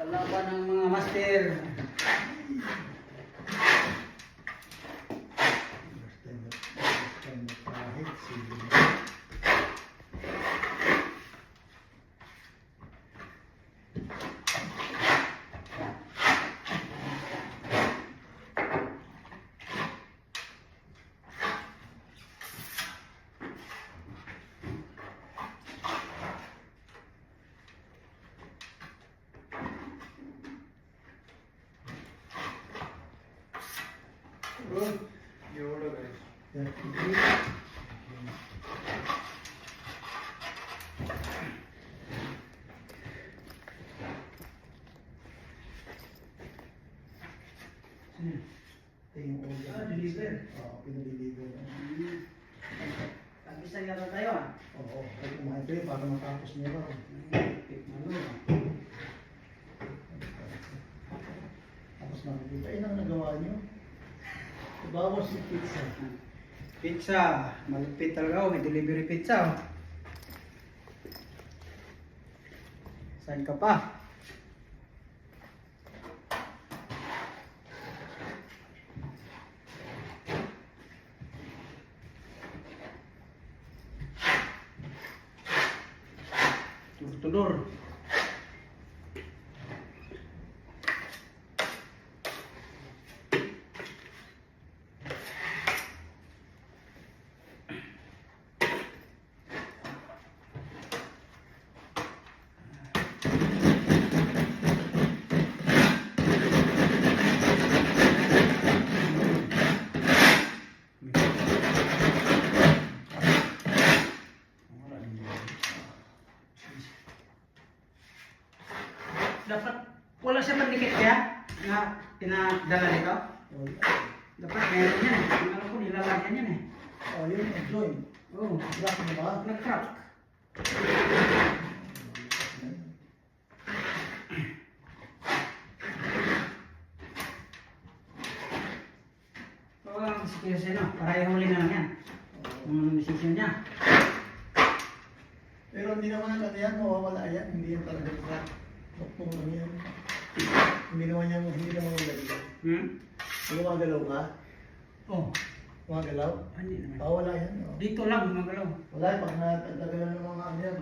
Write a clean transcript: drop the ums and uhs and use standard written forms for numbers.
Laban ng mga master. एवढं काय Deliver. Oo, pinadeliver. Tag-isa yata tayo ah. Oo, ay kumain kayo para matapos niya ba? Tapos nakikita, eh, nang nagawa niyo? Bawas si pizza. Pizza. Malupit talaga oh. May delivery pizza oh. Saan ka pa? Tudor. Dapat wala siya mandikit kaya na pinadala nito. Wala. Dapat meron yan eh. Ang alam ko nilalagyan yan eh. Oh, yun, join. Oo. Black mo ba? Nag-crack. Oo, ang sikirsin no. Para ihuli na lang yan. Ang decision niya. Pero hindi naman ano yan, mawawala yan. Hindi yan talaga crack. Tukpong lang yan. Hindi naman magalaw. Gumagalaw ka? Oh. Gumagalaw? Hindi naman. Wala yan. Oh. Dito lang gumagalaw. Wala, pag natagalan ng mga ano yan.